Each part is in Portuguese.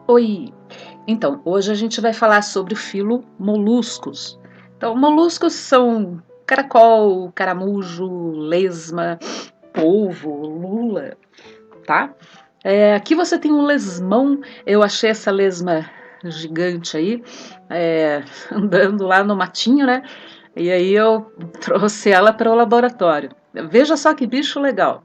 Oi! Então, hoje a gente vai falar sobre o filo moluscos. Então, moluscos são caracol, caramujo, lesma, polvo, lula, tá? Aqui você tem um lesmão, eu achei essa lesma gigante aí, andando lá no matinho, né? E aí eu trouxe ela para o laboratório. Veja só que bicho legal.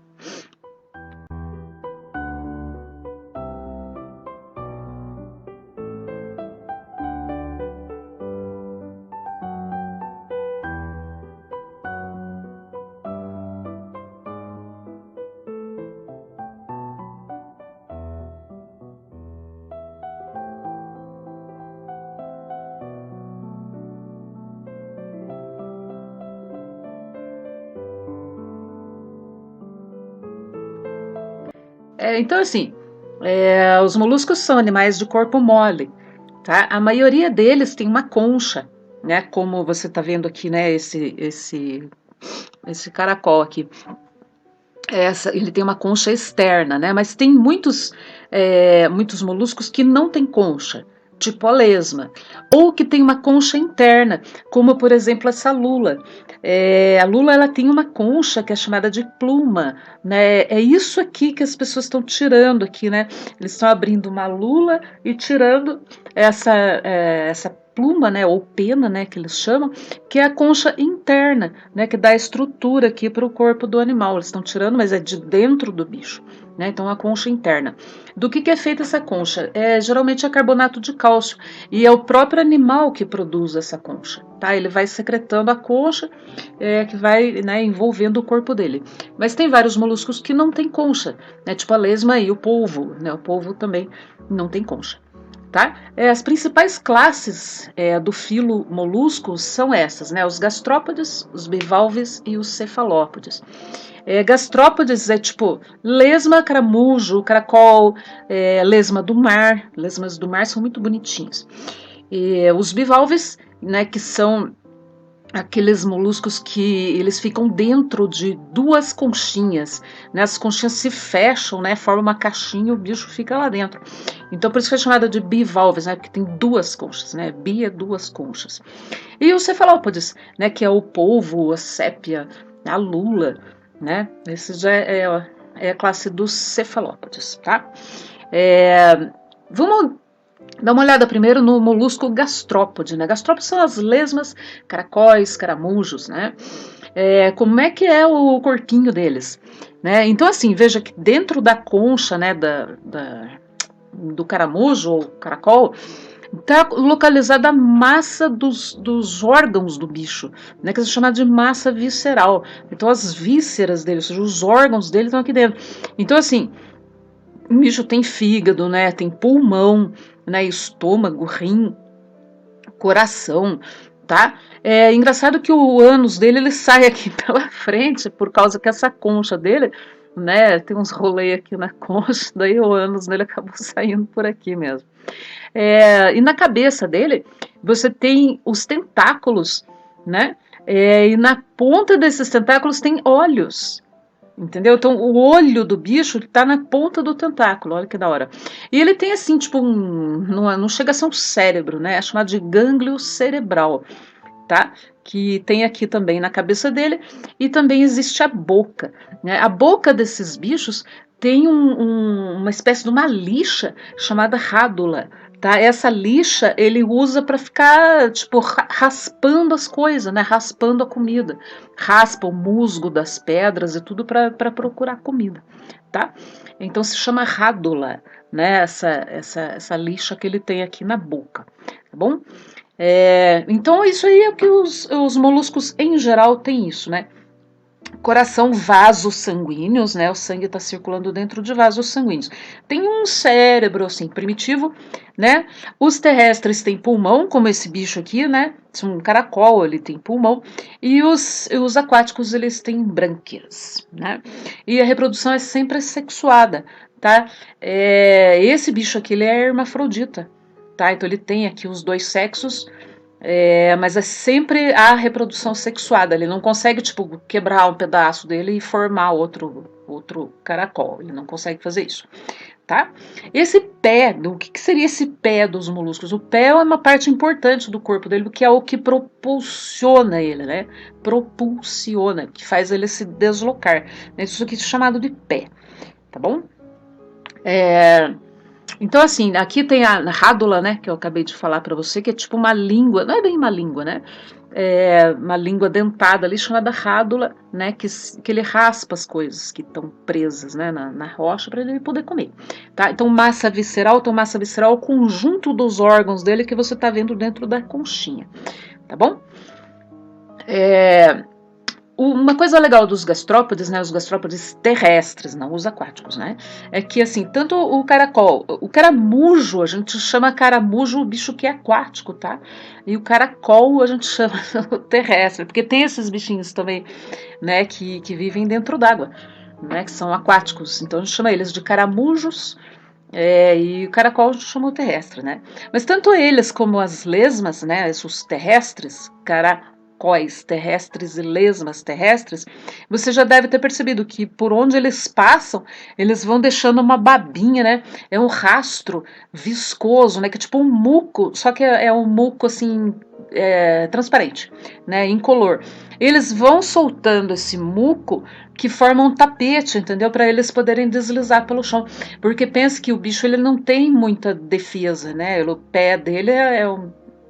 Então, assim, os moluscos são animais de corpo mole, tá? A maioria deles tem uma concha, né? Como você está vendo aqui, né? Esse caracol aqui. Ele tem uma concha externa, né? Mas tem muitos moluscos que não têm concha, tipo a lesma, ou que tem uma concha interna, como por exemplo essa lula. A lula ela tem uma concha que é chamada de pluma, né? É isso aqui que as pessoas estão tirando aqui, né? Eles estão abrindo uma lula e tirando essa pluma, né, ou pena, né, que eles chamam, que é a concha interna, né, que dá estrutura aqui para o corpo do animal. Eles estão tirando, mas é de dentro do bicho, né? Então a concha interna. Do que é feita essa concha? Geralmente é carbonato de cálcio e é o próprio animal que produz essa concha, tá? Ele vai secretando a concha, que vai, né, envolvendo o corpo dele. Mas tem vários moluscos que não tem concha, né? Tipo a lesma e o polvo, né? O polvo também não tem concha. Tá? As principais classes do filo moluscos são essas, né? Os gastrópodes, os bivalves e os cefalópodes. Gastrópodes é tipo lesma, caramujo, caracol, lesma do mar. Lesmas do mar são muito bonitinhos. Os bivalves, né, que são aqueles moluscos que eles ficam dentro de duas conchinhas, né? As conchinhas se fecham, né? Forma uma caixinha e o bicho fica lá dentro. Então por isso que é chamada de bivalves, né? Porque tem duas conchas, né? Bi é duas conchas. E os cefalópodes, né? Que é o polvo, a sépia, a lula, né? Esse já é a classe dos cefalópodes, tá? Vamos dá uma olhada primeiro no molusco gastrópode, né? Gastrópodes são as lesmas, caracóis, caramujos, né? Como é que é o corpinho deles, né? Então, assim, veja que dentro da concha, né, do caramujo ou caracol, está localizada a massa dos órgãos do bicho, né, que é chamada de massa visceral. Então, as vísceras dele, ou seja, os órgãos dele estão aqui dentro. Então, assim, o bicho tem fígado, né, tem pulmão, né, estômago, rim, coração, tá? É engraçado que o ânus dele ele sai aqui pela frente por causa que essa concha dele, né, tem uns rolês aqui na concha, daí o ânus dele acabou saindo por aqui mesmo. E na cabeça dele você tem os tentáculos, né? E na ponta desses tentáculos tem olhos. Entendeu? Então, o olho do bicho está na ponta do tentáculo, olha que da hora. E ele tem assim, tipo, não chega a ser um cérebro, né? É chamado de gânglio cerebral, tá? Que tem aqui também na cabeça dele. E também existe a boca, né? A boca desses bichos tem uma espécie de uma lixa chamada rádula. Tá? Essa lixa ele usa para ficar tipo raspando as coisas, né? Raspando a comida, raspa o musgo das pedras e tudo para procurar comida, tá? Então se chama rádula, né? Essa lixa que ele tem aqui na boca, tá bom? Então isso aí é o que os moluscos em geral têm isso, né? Coração, vasos sanguíneos, né? O sangue está circulando dentro de vasos sanguíneos. Tem um cérebro assim primitivo, né? Os terrestres têm pulmão, como esse bicho aqui, né? Um caracol, ele tem pulmão. E os aquáticos, eles têm brânquias, né? E a reprodução é sempre sexuada, tá? Esse bicho aqui, ele é hermafrodita, tá? Então ele tem aqui os dois sexos. Mas é sempre a reprodução sexuada. Ele não consegue, tipo, quebrar um pedaço dele e formar outro caracol. Ele não consegue fazer isso. tá? Esse pé, o que seria esse pé dos moluscos? O pé é uma parte importante do corpo dele, que é o que propulsiona ele, né? Propulsiona, que faz ele se deslocar. Isso aqui é chamado de pé, tá bom? Então, assim, aqui tem a rádula, né, que eu acabei de falar para você, que é tipo uma língua, não é bem uma língua, né? É uma língua dentada ali chamada rádula, né, que ele raspa as coisas que estão presas, né, na rocha para ele poder comer, tá? Então, massa visceral é o conjunto dos órgãos dele que você tá vendo dentro da conchinha, tá bom? Uma coisa legal dos gastrópodes, né, os gastrópodes terrestres, não os aquáticos, né, é que assim, tanto o caracol, o caramujo, a gente chama caramujo o bicho que é aquático, tá? E o caracol a gente chama o terrestre, porque tem esses bichinhos também, né, que vivem dentro d'água, né, que são aquáticos, então a gente chama eles de caramujos, e o caracol a gente chama o terrestre, né? Mas tanto eles como as lesmas, né, os terrestres, caracóis terrestres e lesmas terrestres, você já deve ter percebido que por onde eles passam, eles vão deixando uma babinha, né? É um rastro viscoso, né? Que é tipo um muco, só que é um muco assim transparente, né? Incolor. Eles vão soltando esse muco que forma um tapete, entendeu? Para eles poderem deslizar pelo chão. Porque pensa que o bicho ele não tem muita defesa, né? O pé dele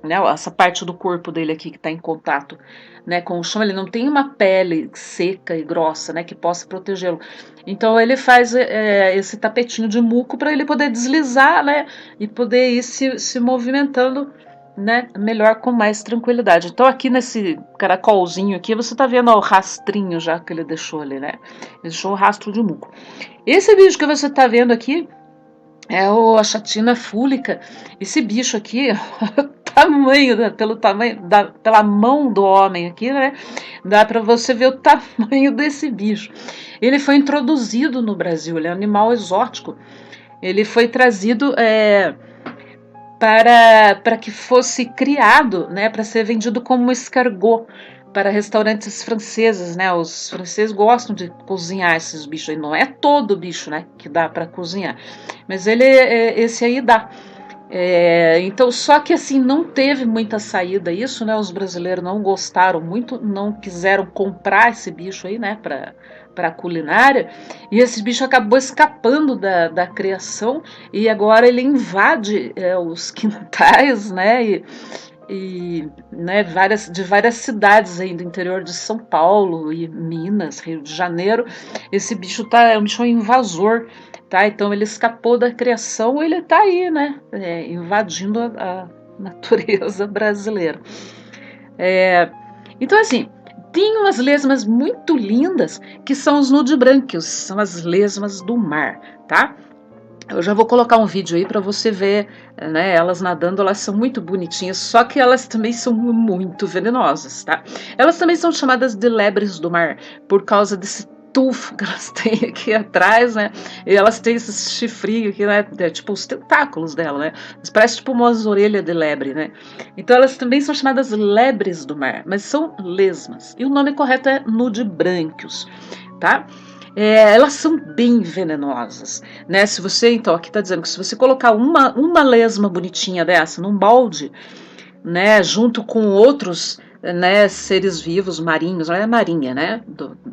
né, essa parte do corpo dele aqui que está em contato, né, com o chão, ele não tem uma pele seca e grossa, né, que possa protegê-lo. Então ele faz esse tapetinho de muco para ele poder deslizar, né, e poder ir se movimentando, né, melhor, com mais tranquilidade. Então aqui nesse caracolzinho aqui você tá vendo ó, o rastrinho já que ele deixou ali, né? Ele deixou o rastro de muco. Esse bicho que você tá vendo aqui é a chatina fúlica. Esse bicho aqui, tamanho, né, pela mão do homem aqui, né? Dá para você ver o tamanho desse bicho. Ele foi introduzido no Brasil, ele é um animal exótico. Ele foi trazido para que fosse criado, né, para ser vendido como escargot para restaurantes franceses, né? Os franceses gostam de cozinhar esses bichos aí. Não é todo bicho, né, que dá para cozinhar, mas esse aí dá. Então, só que assim não teve muita saída isso, né? Os brasileiros não gostaram muito, não quiseram comprar esse bicho aí, né? Para a culinária, e esse bicho acabou escapando da criação e agora ele invade os quintais, né? Né, de várias cidades aí do interior de São Paulo e Minas, Rio de Janeiro. Esse bicho é um bicho invasor, tá? Então ele escapou da criação, ele tá aí, né? Invadindo a natureza brasileira. Então assim, tem umas lesmas muito lindas que são os nudibranquios, são as lesmas do mar, tá? Eu já vou colocar um vídeo aí para você ver, né? Elas nadando, elas são muito bonitinhas, só que elas também são muito venenosas, tá? Elas também são chamadas de lebres do mar por causa desse tufo que elas têm aqui atrás, né? E elas têm esses chifrinhos aqui, né? Tipo os tentáculos dela, né? Elas parecem tipo umas orelhas de lebre, né? Então elas também são chamadas lebres do mar, mas são lesmas. E o nome correto é nudibranquios, tá? Elas são bem venenosas, né? Se você, então, aqui tá dizendo que se você colocar uma lesma bonitinha dessa num balde, né, junto com outros, né, seres vivos marinhos, ela é marinha, né?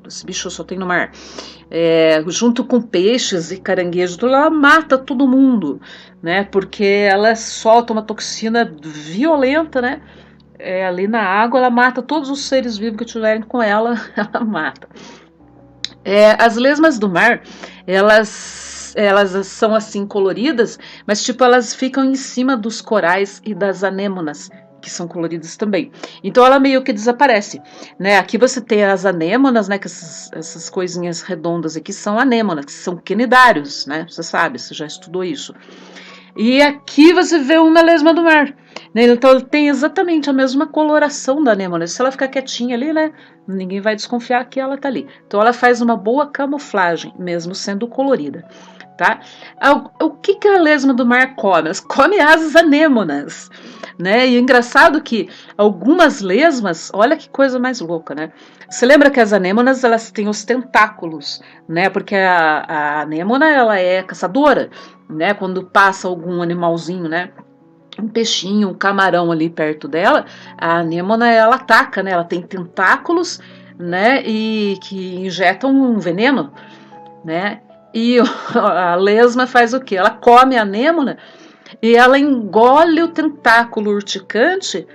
Esse bicho só tem no mar. Junto com peixes e caranguejos, ela mata todo mundo, né? Porque ela solta uma toxina violenta, né? Ali na água, ela mata todos os seres vivos que estiverem com ela, ela mata. As lesmas do mar, elas são assim coloridas, mas tipo elas ficam em cima dos corais e das anêmonas, que são coloridas também. Então ela meio que desaparece, né? Aqui você tem as anêmonas, né? Que essas coisinhas redondas aqui são anêmonas, que são quinidários, né? Você sabe, você já estudou isso. E aqui você vê uma lesma do mar, né? Então ele tem exatamente a mesma coloração da anêmona. Se ela ficar quietinha ali, né? Ninguém vai desconfiar que ela tá ali. Então ela faz uma boa camuflagem, mesmo sendo colorida, tá? O que a lesma do mar come? Elas comem as anêmonas, né? E é engraçado que algumas lesmas, olha que coisa mais louca, né? Você lembra que as anêmonas, elas têm os tentáculos, né? Porque a anêmona, ela é caçadora, né? Quando passa algum animalzinho, né? Um peixinho, um camarão ali perto dela, a anêmona, ela ataca, né? Ela tem tentáculos, né? E que injetam um veneno, né? E a lesma faz o quê? Ela come a anêmona e ela engole o tentáculo urticante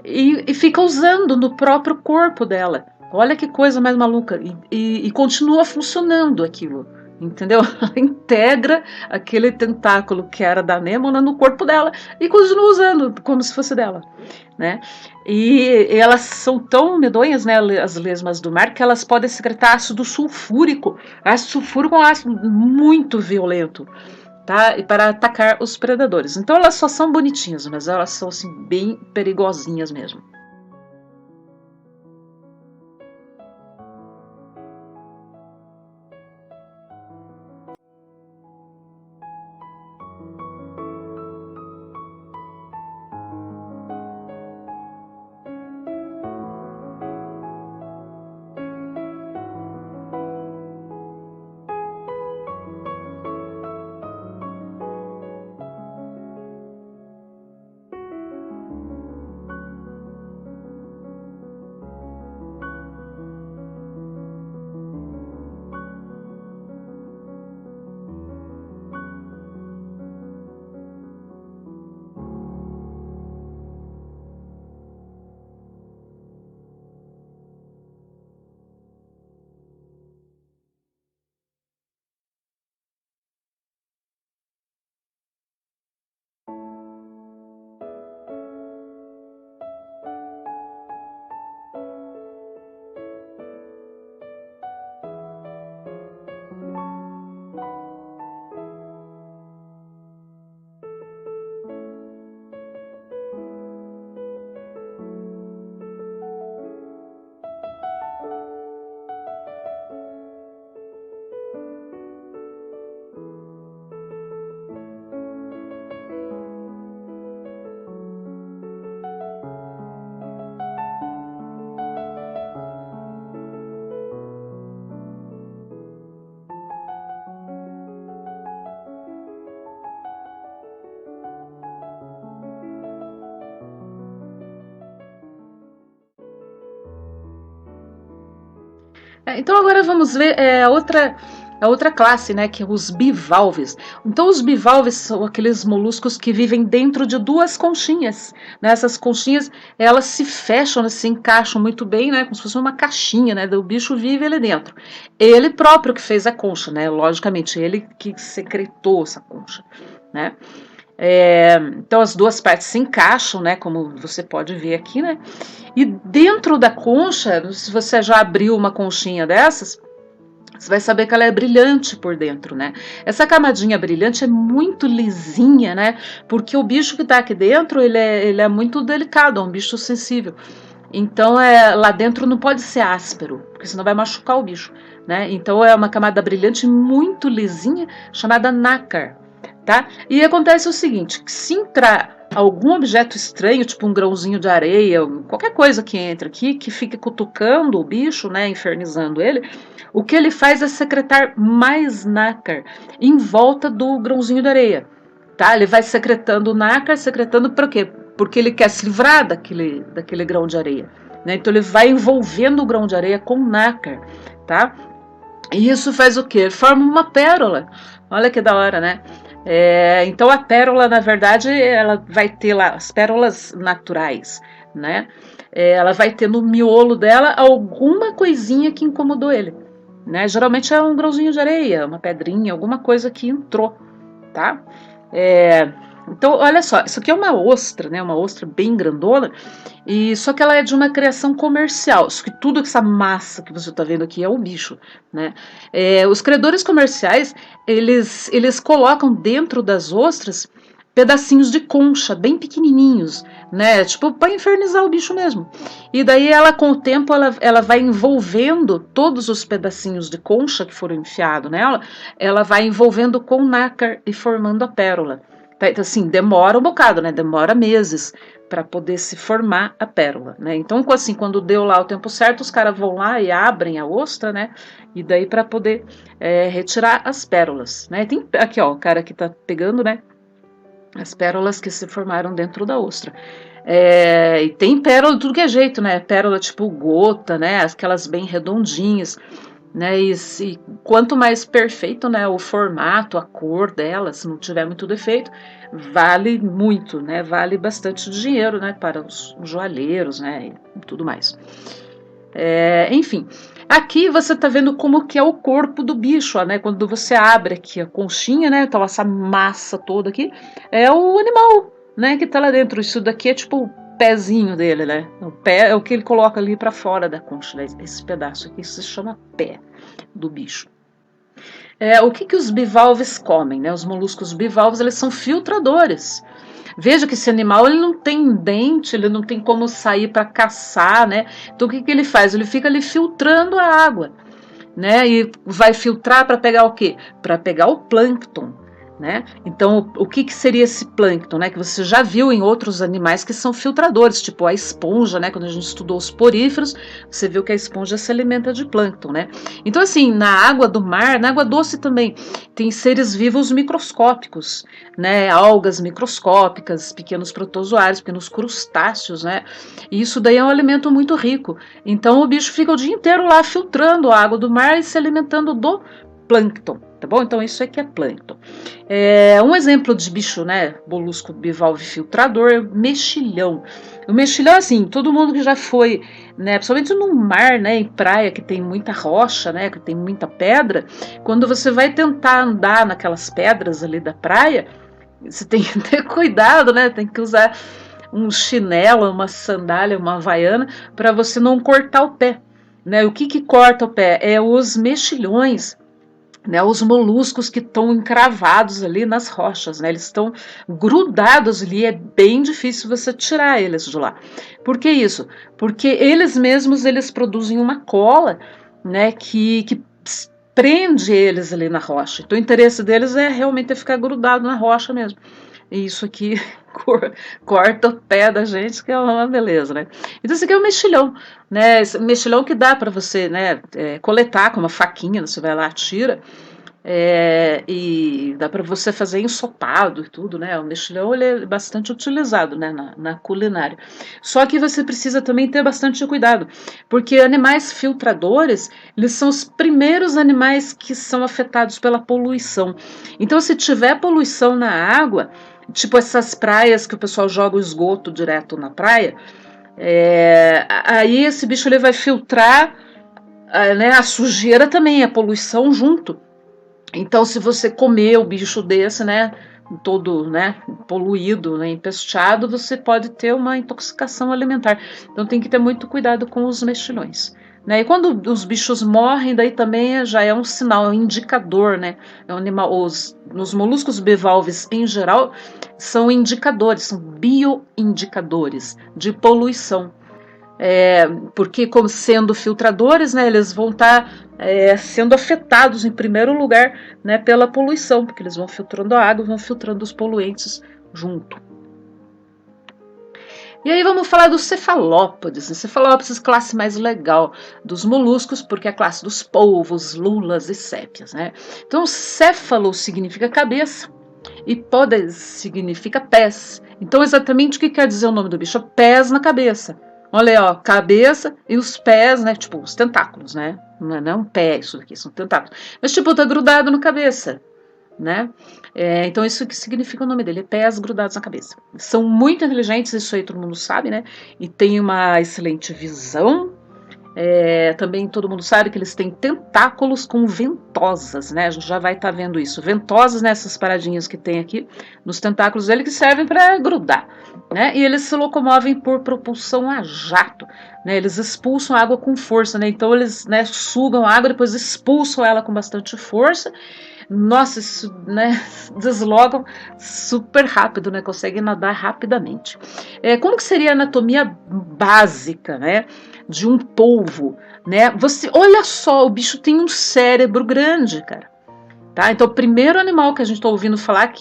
e fica usando no próprio corpo dela. Olha que coisa mais maluca. E continua funcionando aquilo. Entendeu? Ela integra aquele tentáculo que era da anêmona no corpo dela e continua usando como se fosse dela, né? E elas são tão medonhas, né, as lesmas do mar, que elas podem secretar ácido sulfúrico. Ácido sulfúrico é um ácido muito violento, tá? E para atacar os predadores. Então elas só são bonitinhas, mas elas são assim bem perigosinhas mesmo. Então agora vamos ver a outra classe, né, que é os bivalves. Então os bivalves são aqueles moluscos que vivem dentro de duas conchinhas, né? Essas conchinhas, elas se fecham, né, se encaixam muito bem, né, como se fosse uma caixinha, né, o bicho vive ali dentro. Ele próprio que fez a concha, né, logicamente, ele que secretou essa concha, né. Então as duas partes se encaixam, né, como você pode ver aqui, né, e dentro da concha, se você já abriu uma conchinha dessas, você vai saber que ela é brilhante por dentro, né? Essa camadinha brilhante é muito lisinha, né? Porque o bicho que tá aqui dentro, ele é muito delicado, é um bicho sensível. Então, lá dentro não pode ser áspero, porque senão vai machucar o bicho, né? Então, é uma camada brilhante muito lisinha, chamada nácar, tá? E acontece o seguinte, que se entrar algum objeto estranho, tipo um grãozinho de areia, qualquer coisa que entra aqui, que fique cutucando o bicho, né, infernizando ele, o que ele faz é secretar mais nácar em volta do grãozinho de areia, tá? Ele vai secretando nácar, secretando para quê? Porque ele quer se livrar daquele grão de areia, né? Então ele vai envolvendo o grão de areia com nácar, tá? E isso faz o quê? Ele forma uma pérola. Olha que da hora, né? Então a pérola, na verdade, ela vai ter lá as pérolas naturais, né? Ela vai ter no miolo dela alguma coisinha que incomodou ele, né? Geralmente é um grãozinho de areia, uma pedrinha, alguma coisa que entrou, tá? Então, olha só, isso aqui é uma ostra, né? Uma ostra bem grandona, e só que ela é de uma criação comercial. Isso que tudo essa massa que você está vendo aqui é o bicho, né? Os criadores comerciais eles colocam dentro das ostras pedacinhos de concha, bem pequenininhos, né? Tipo, para infernizar o bicho mesmo. E daí ela, com o tempo, ela vai envolvendo todos os pedacinhos de concha que foram enfiados nela, ela vai envolvendo com nácar e formando a pérola. Então, assim, demora um bocado, né? Demora meses para poder se formar a pérola, né? Então, assim, quando deu lá o tempo certo, os caras vão lá e abrem a ostra, né? E daí para poder retirar as pérolas, né? Tem aqui, ó, o cara que tá pegando, né? As pérolas que se formaram dentro da ostra. E tem pérola de tudo que é jeito, né? Pérola tipo gota, né? Aquelas bem redondinhas, né? E quanto mais perfeito, né? O formato, a cor dela, se não tiver muito defeito, vale muito, né? Vale bastante dinheiro, né? Para os joalheiros, né? E tudo mais. Enfim, aqui você está vendo como que é o corpo do bicho, ó, né? Quando você abre aqui a conchinha, né? Então essa massa toda aqui é o animal, né? Que tá lá dentro. Isso daqui é tipo o pezinho dele, né? O pé é o que ele coloca ali para fora da concha, né? Esse pedaço aqui se chama pé do bicho. O que os bivalves comem, né? Os moluscos bivalves, eles são filtradores. Veja que esse animal ele não tem dente, ele não tem como sair para caçar, né? Então o que ele faz? Ele fica ali filtrando a água, né? E vai filtrar para pegar o quê? Para pegar o plâncton, né? Então o que seria esse plâncton, né? Que você já viu em outros animais que são filtradores, tipo a esponja, né? Quando a gente estudou os poríferos, você viu que a esponja se alimenta de plâncton, né? Então assim, na água do mar, na água doce também, tem seres vivos microscópicos, né? Algas microscópicas, pequenos protozoários, pequenos crustáceos, né? E isso daí é um alimento muito rico. Então o bicho fica o dia inteiro lá filtrando a água do mar e se alimentando do plâncton, tá bom? Então isso aqui é plâncton. Um exemplo de bicho, né, molusco bivalve filtrador é o mexilhão. O mexilhão, assim, todo mundo que já foi, né, principalmente no mar, né, em praia que tem muita rocha, né, que tem muita pedra, quando você vai tentar andar naquelas pedras ali da praia, você tem que ter cuidado, né, tem que usar um chinelo, uma sandália, uma havaiana, para você não cortar o pé, né? O que corta o pé? É os mexilhões, né, os moluscos que estão encravados ali nas rochas, né, eles estão grudados ali, é bem difícil você tirar eles de lá. Por que isso? Porque eles mesmos eles produzem uma cola, né, que prende eles ali na rocha. Então o interesse deles é realmente ficar grudado na rocha mesmo. E isso aqui corta o pé da gente, que é uma beleza, né? Então isso aqui é o mexilhão, né? Esse mexilhão que dá para você, né, coletar com uma faquinha, você vai lá, tira, e dá para você fazer ensopado e tudo, né? O mexilhão ele é bastante utilizado, né, na culinária. Só que você precisa também ter bastante cuidado, porque animais filtradores, eles são os primeiros animais que são afetados pela poluição. Então, se tiver poluição na água, tipo essas praias que o pessoal joga o esgoto direto na praia, aí esse bicho ele vai filtrar, né, a sujeira também, a poluição junto. Então, se você comer o bicho desse, né, todo, né, poluído, né, empesteado, você pode ter uma intoxicação alimentar. Então, tem que ter muito cuidado com os mexilhões, né? E quando os bichos morrem, daí também já é um sinal, é um indicador, né? É um animal, os moluscos bivalves em geral são indicadores, são bioindicadores de poluição. Porque como sendo filtradores, né, eles vão estar sendo afetados em primeiro lugar, né, pela poluição, porque eles vão filtrando a água, vão filtrando os poluentes junto. E aí vamos falar dos cefalópodes. Cefalópodes, classe mais legal dos moluscos, porque é a classe dos polvos, lulas e sépias, né? Então, céfalo significa cabeça e podes significa pés. Então, exatamente o que quer dizer o nome do bicho? Pés na cabeça. Olha aí, ó, cabeça e os pés, né? Tipo, os tentáculos, né? Não é um pé, isso aqui, são tentáculos. Mas, tipo, tá grudado na cabeça, né? Então, isso que significa o nome dele, é pés grudados na cabeça. São muito inteligentes, isso aí todo mundo sabe, né? E tem uma excelente visão. Também todo mundo sabe que eles têm tentáculos com ventosas, né? A gente já vai estar vendo isso. Ventosas nessas paradinhas que tem aqui nos tentáculos dele que servem para grudar, né? E eles se locomovem por propulsão a jato, né? Eles expulsam água com força, né? Então eles, né, sugam a água, depois expulsam ela com bastante força, Nossa, isso, né, deslogam super rápido, né, conseguem nadar rapidamente. Como que seria a anatomia básica, né, de um polvo, né? Você, olha só, o bicho tem um cérebro grande, cara. Tá? Então, o primeiro animal que a gente está ouvindo falar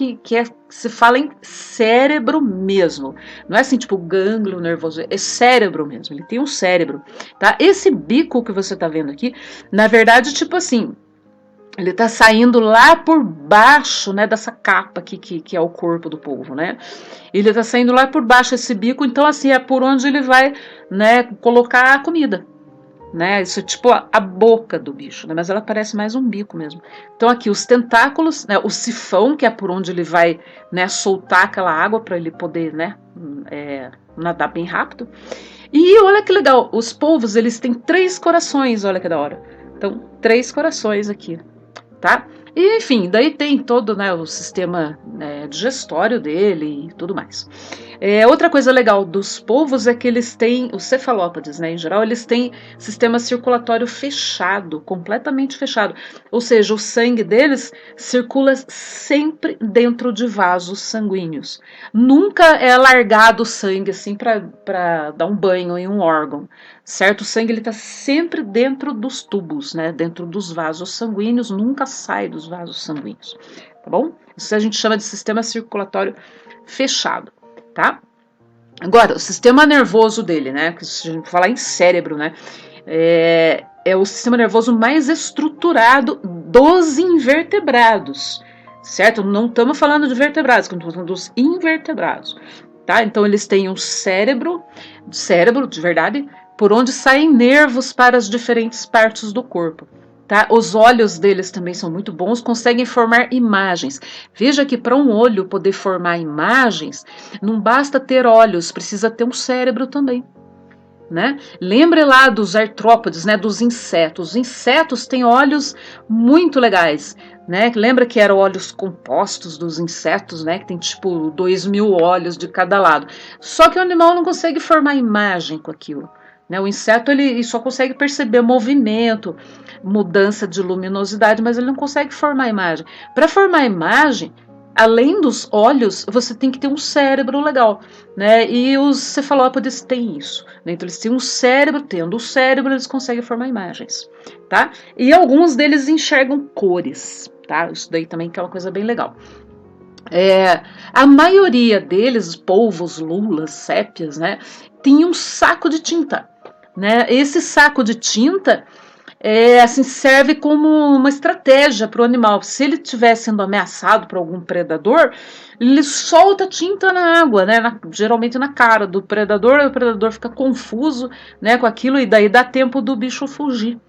se fala em cérebro mesmo. Não é assim, tipo, gânglio nervoso, é cérebro mesmo. Ele tem um cérebro. Tá? Esse bico que você está vendo aqui, na verdade, tipo assim, ele está saindo lá por baixo, né, dessa capa aqui que é o corpo do polvo, né? Ele está saindo lá por baixo esse bico, então assim é por onde ele vai, né, colocar a comida, né? Isso é tipo a boca do bicho, né? Mas ela parece mais um bico mesmo. Então aqui os tentáculos, né? O sifão, que é por onde ele vai, né, soltar aquela água para ele poder, né, nadar bem rápido. E olha que legal, os polvos eles têm 3 corações, olha que da hora. Então 3 corações aqui, tá? E enfim, daí tem todo, né, o sistema, né, digestório dele e tudo mais. Outra coisa legal dos polvos é que eles têm, os cefalópodes, né, em geral, eles têm sistema circulatório fechado, completamente fechado. Ou seja, o sangue deles circula sempre dentro de vasos sanguíneos. Nunca é largado o sangue assim para dar um banho em um órgão, certo? O sangue está sempre dentro dos tubos, né, dentro dos vasos sanguíneos, nunca sai dos vasos sanguíneos, tá bom? Isso a gente chama de sistema circulatório fechado. Tá? Agora, o sistema nervoso dele, né? Que se a gente falar em cérebro, né? É o sistema nervoso mais estruturado dos invertebrados, certo? Não estamos falando de vertebrados, estamos falando dos invertebrados, tá? Então eles têm um cérebro de verdade, por onde saem nervos para as diferentes partes do corpo. Tá? Os olhos deles também são muito bons, conseguem formar imagens. Veja que para um olho poder formar imagens, não basta ter olhos, precisa ter um cérebro também. Né? Lembre lá dos artrópodes, né, dos insetos. Os insetos têm olhos muito legais. Né? Lembra que eram olhos compostos dos insetos, né? Que tem tipo 2.000 olhos de cada lado. Só que o animal não consegue formar imagem com aquilo. Né? O inseto ele só consegue perceber movimento, mudança de luminosidade, mas ele não consegue formar imagem. Para formar imagem, além dos olhos, você tem que ter um cérebro legal, né? E os cefalópodes têm isso, né? Então eles têm um cérebro, tendo o cérebro, eles conseguem formar imagens, tá? E alguns deles enxergam cores, tá? Isso daí também que é uma coisa bem legal. A maioria deles, polvos, lulas, sépias, né? Tem um saco de tinta, né? Esse saco de tinta assim, serve como uma estratégia para o animal. Se ele estiver sendo ameaçado por algum predador, ele solta tinta na água, né? Geralmente na cara do predador, e o predador fica confuso, né, com aquilo e daí dá tempo do bicho fugir.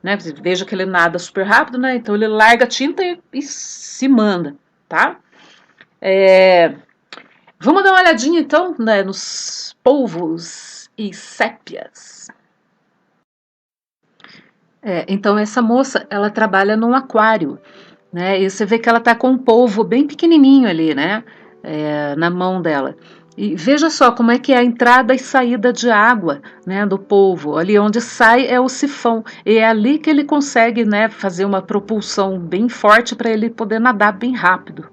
Né? Veja que ele nada super rápido, né? Então ele larga a tinta e se manda, tá? Vamos dar uma olhadinha então, né, nos polvos e sépias. Então essa moça, ela trabalha num aquário, né? E você vê que ela tá com um polvo bem pequenininho ali, né? Na mão dela. E veja só como é que é a entrada e saída de água, né, do polvo. Ali onde sai é o sifão. E é ali que ele consegue, né, fazer uma propulsão bem forte para ele poder nadar bem rápido.